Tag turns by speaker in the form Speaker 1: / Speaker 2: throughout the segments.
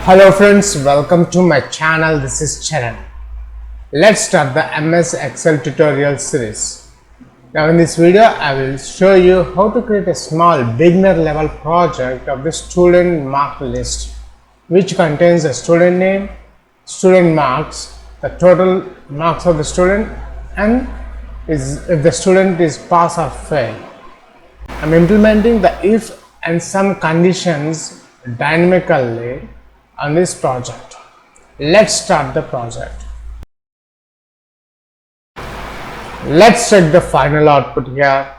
Speaker 1: Hello friends, welcome to my channel. This is Charan. Let's start the MS Excel tutorial series. Now in this video I will show you how to create a small beginner level project of the student mark list, which contains the student name, student marks, the total marks of the student, and if the student is pass or fail. I am implementing the if and some conditions dynamically on this project. Let's start the project. Let's check the final output here.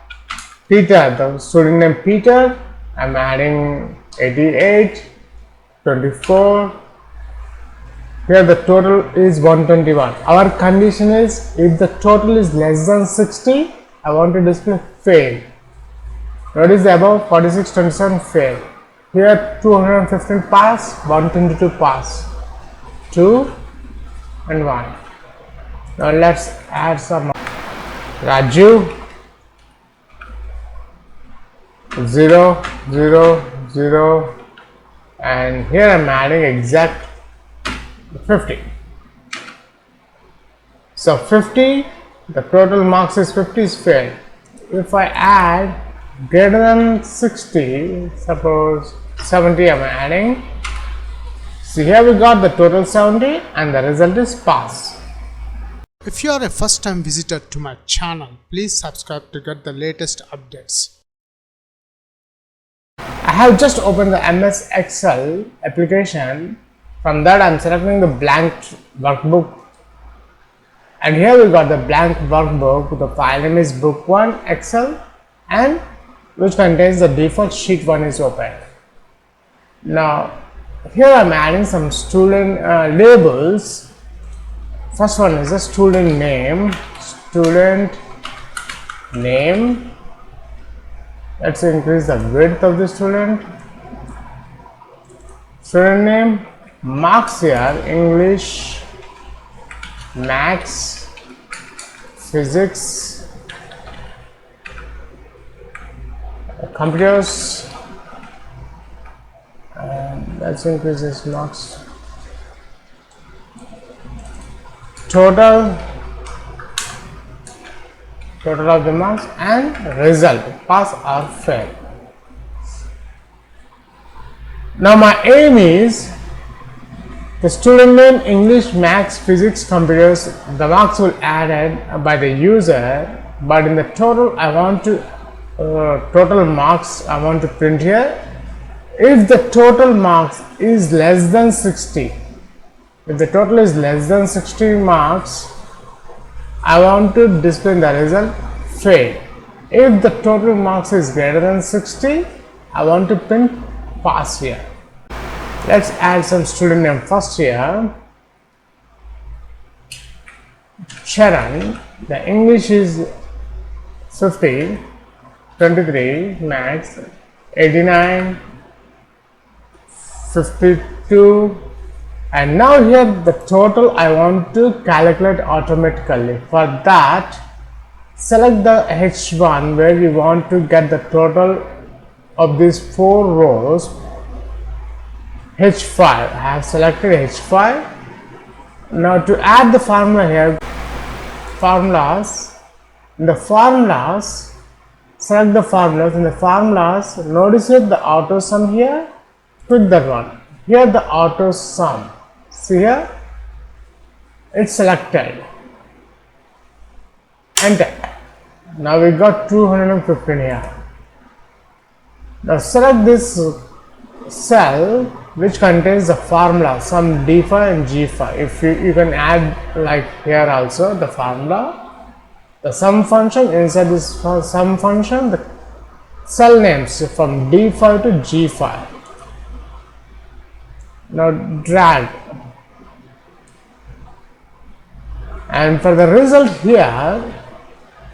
Speaker 1: Peter, the student name Peter, I'm adding 88, 24. Here the total is 121. Our condition is if the total is less than 60, I want to display fail. Notice the above 46, 27 fail. Here 215 pass, 122 pass, 2 and 1. Now let's add some. Raju 0, 0, 0, and here I am adding exact 50. So 50, the total marks is 50 is failed. If I add greater than 60, suppose 70 I am adding. See, here we got the total 70 and the result is pass.
Speaker 2: If you are a first time visitor to my channel, please subscribe to get the latest updates.
Speaker 1: I have just opened the MS Excel application. From that I am selecting the blank workbook, and here we got the blank workbook. The file name is book1 Excel, and which contains the default sheet 1 is open. Now here I am adding some student labels. First one is the student name. Let's increase the width of the student. Student name, marks here, English, Maths, Physics, Computers, and let's increase this marks. Total of the marks and result, pass or fail. Now my aim is the student name, English, Maths, Physics, Computers, the marks will added by the user, but in the total I want to total marks I want to print here. If the total marks is less than 60, if the total is less than 60 marks, I want to display the result fail. If the total marks is greater than 60, I want to print pass here. Let's add some student name first here. Charan, the English is 50, 23, Maths 89, 52, and now here the total I want to calculate automatically. For that, select the H1 where you want to get the total of these 4 rows. H5, I have selected H5. Now to add the formula here, formulas, in the formulas, select the formulas. In the formulas, notice it, the auto sum here, click that one. Here the auto sum, see here, it's selected, enter. Now we got 215 here. Now select this cell which contains the formula, sum D5 and G5. If you can add like here also the formula, the sum function, inside this sum function the cell names from D5 to G5. Now drag, and for the result here,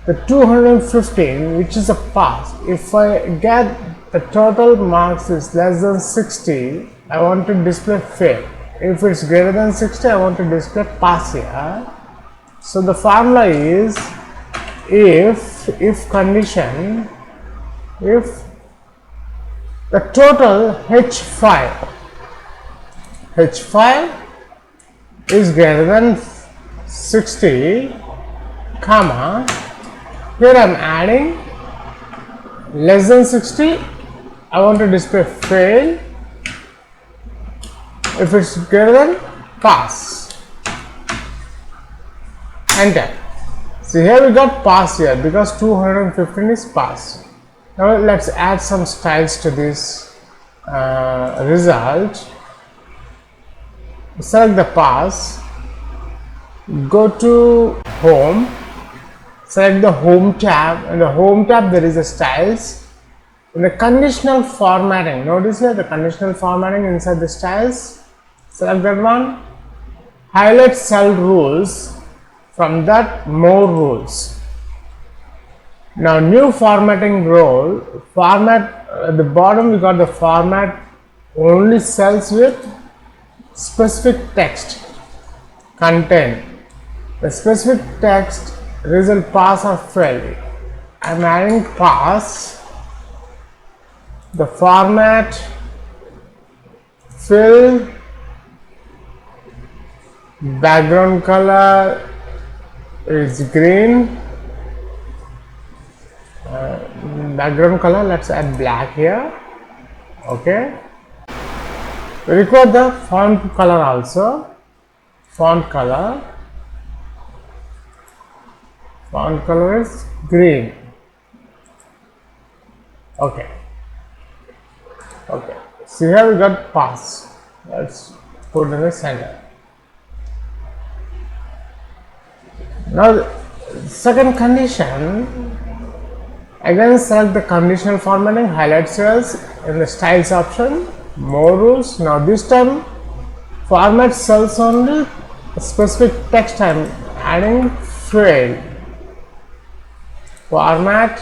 Speaker 1: the 215, which is a pass. If I get the total marks is less than 60, I want to display fail. If it's greater than 60, I want to display pass here. So the formula is if condition, if the total H5 H file is greater than 60, comma, here I am adding less than 60, I want to display fail. If it's greater than, pass. Enter. See, here we got pass here because 215 is pass. Now let's add some styles to this result. Select the pass, go to home, select the home tab. In the home tab there is a styles. In the conditional formatting, notice here the conditional formatting inside the styles. Select that one, highlight cell rules, from that more rules. Now new formatting role, format at the bottom we got the format only cells with specific text content. The specific text result pass or fail. I am adding pass. The format fill, background color is green, background color let's add black here. Okay, we require the font color also. Font color is green. Okay, see here we got pass. Let's put in the center. Now the second condition, again select the conditional formatting, highlight cells, in the styles option, more rules. Now this time format cells only specific text. I am adding fail. Format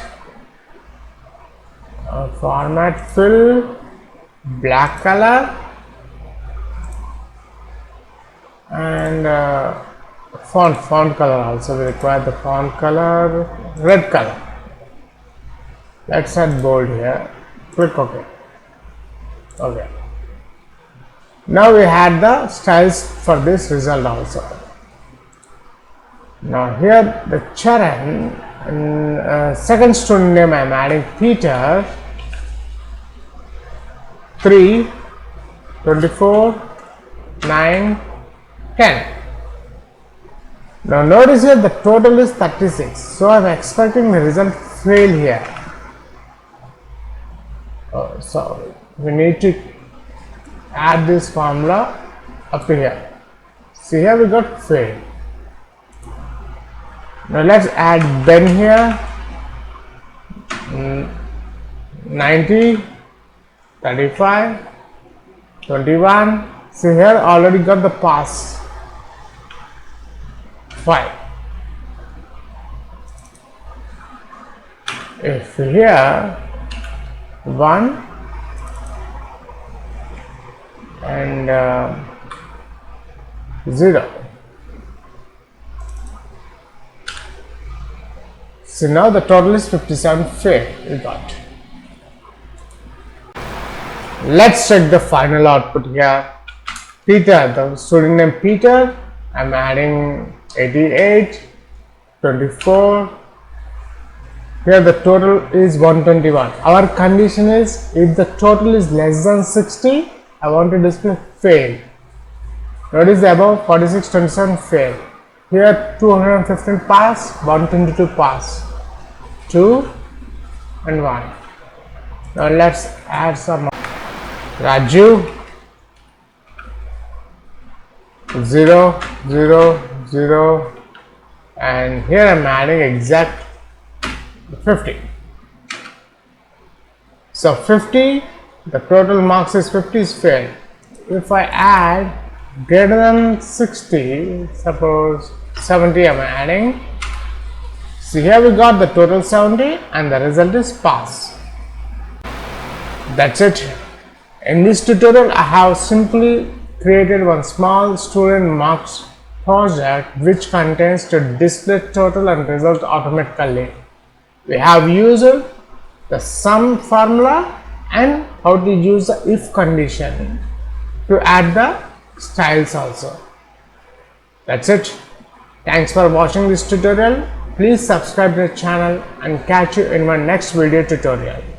Speaker 1: fill, black color, and font color also we require the font color red color. Let's add bold here. Click OK. Okay. Now we had the styles for this result also. Now here the Charan, second student name I am adding Peter, 3, 24, 9, 10. Now notice here the total is 36. So I am expecting the result fail here. So we need to add this formula up to here. See here we got fail. Now let's add Ben here. 90, 35, 21. See here already got the pass. 5. If here 1 and 0. So now the total is 57 fail we got. Let's check the final output here. Peter, the student name Peter, I am adding 88, 24. Here the total is 121. Our condition is if the total is less than 60, I want to display fail. Notice the above 46, 27 fail. Here 215 pass, 122 pass, 2 and 1. Now let's add some. Raju 0, 0, 0, and here I am adding exact 50. So 50, the total marks is 50 is failed. If I add greater than 60, suppose 70 I am adding. See here we got the total 70 and the result is pass. That's it. In this tutorial I have simply created one small student marks project which contains to display total and result automatically. We have used the sum formula and how to use the if condition to add the styles also. That's it. Thanks for watching this tutorial. Please subscribe to the channel and catch you in my next video tutorial.